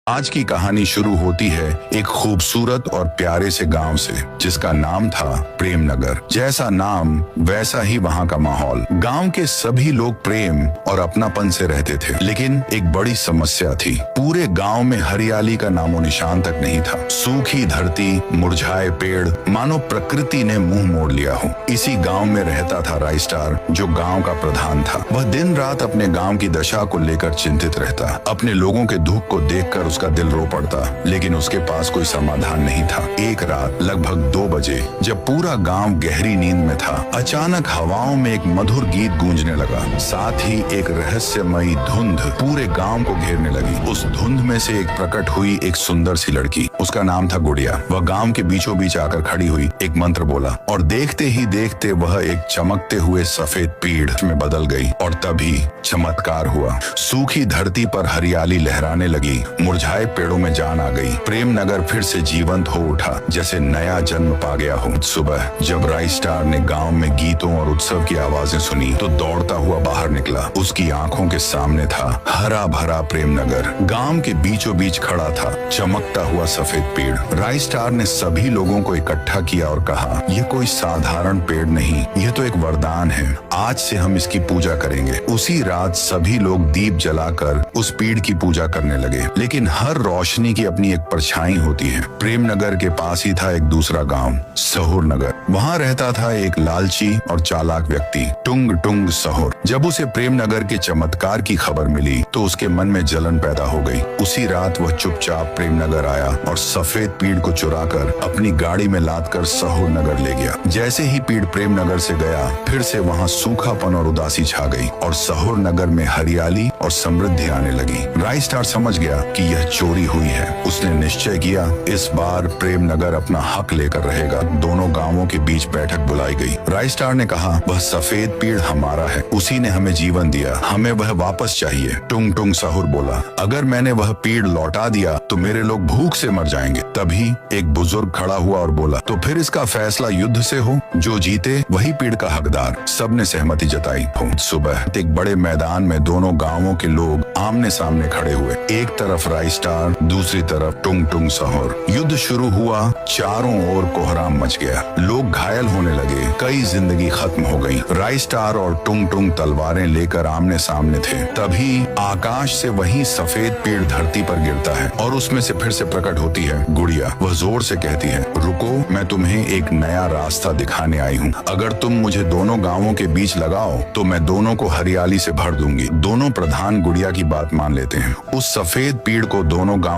आज की कहानी शुरू होती है एक खूबसूरत और प्यारे से गांव से, जिसका नाम था प्रेमनगर। जैसा नाम वैसा ही वहां का माहौल। गांव के सभी लोग प्रेम और अपनापन से रहते थे, लेकिन एक बड़ी समस्या थी। पूरे गांव में हरियाली का नामो निशान तक नहीं था। सूखी धरती, मुरझाए पेड़, मानो प्रकृति ने मुंह मोड़ लिया हो। इसी गांव में रहता था राइस्टार, जो गांव का प्रधान था। वह दिन रात अपने गांव की दशा को लेकर चिंतित रहता। अपने लोगों के दुख को देखकर उसका दिल रो पड़ता, लेकिन उसके पास कोई समाधान नहीं था। एक रात लगभग 2 बजे, जब पूरा गांव गहरी नींद में था, अचानक हवाओं में एक मधुर गीत गूंजने लगा। साथ ही एक रहस्यमयी धुंध पूरे गांव को घेरने लगी। उस धुंध में से एक प्रकट हुई एक सुंदर सी लड़की। उसका नाम था गुड़िया। वह गांव के बीचों बीच आकर खड़ी हुई, एक मंत्र बोला और देखते ही देखते वह एक चमकते हुए सफेद पीड़ में बदल गई। और तभी चमत्कार हुआ। सूखी धरती पर हरियाली लहराने लगी, मुरझाए पेड़ों में जान आ गई। प्रेमनगर फिर से जीवंत हो उठा, जैसे नया जन्म पा गया हो। सुबह जब राइस्टार ने गांव में गीतों और उत्सव की आवाजें सुनी, तो दौड़ता हुआ बाहर निकला। उसकी आंखों के सामने था हरा भरा प्रेमनगर। गांव के बीचों बीच खड़ा था चमकता हुआ सफेद पेड़। राइस्टार ने सभी लोगों को इकट्ठा किया और कहा, यह कोई साधारण पेड़ नहीं, यह तो एक वरदान है। आज से हम इसकी पूजा करेंगे। उसी रात सभी लोग दीप जलाकर उस पेड़ की पूजा करने लगे। लेकिन हर रोशनी की अपनी एक परछाई होती है। प्रेमनगर के पास ही था एक दूसरा गांव, सहुर नगर। वहां रहता था एक लालची और चालाक व्यक्ति, टुंग टुंग सहुर। जब उसे प्रेमनगर के चमत्कार की खबर मिली, तो उसके मन में जलन पैदा हो गई। उसी रात वह चुपचाप प्रेमनगर आया और सफेद पीड़ को चुराकर अपनी गाड़ी में लादकर सहुर नगर ले गया। जैसे ही पीड़ प्रेमनगर से गया, फिर से वहां सूखापन और उदासी छा गई और सहुर नगर में हरियाली और समृद्धि आने लगी। राइस्टार समझ गया कि यह चोरी हुई है। उसने निश्चय किया, इस बार प्रेमनगर अपना हक लेकर रहेगा। दोनों गांवों के बीच बैठक बुलाई गई। राइस्टार ने कहा, वह सफेद पेड़ हमारा है, उसी ने हमें जीवन दिया, हमें वह वापस चाहिए। टुंग टुंग सहुर बोला, अगर मैंने वह पेड़ लौटा दिया तो मेरे लोग भूख से मर जाएंगे। तभी एक बुजुर्ग खड़ा हुआ और बोला, तो फिर इसका फैसला युद्ध से हो, जो जीते वही पेड़ का हकदार। सबने सहमति जताई। सुबह एक बड़े मैदान में दोनों गांवों के लोग आमने सामने खड़े हुए। एक तरफ राइस्टार, दूसरी तरफ टुंग टुंग सहुर। युद्ध शुरू हुआ। चारों ओर कोहराम मच गया। लोग घायल होने लगे, कई जिंदगी खत्म हो गई। राइस्टार और टुंग टुंग तलवारें लेकर आमने सामने थे। तभी आकाश से वही सफेद पेड़ धरती पर गिरता है और उसमें से फिर से प्रकट होती है गुड़िया। वह जोर से कहती है, रुको, मैं तुम्हें एक नया रास्ता दिखाने आई हूँ। अगर तुम मुझे दोनों गांवों के बीच लगाओ तो मैं दोनों को हरियाली से भर दूंगी। दोनों प्रधान गुड़िया की बात मान लेते हैं। उस सफेद पेड़ को दोनों गांवों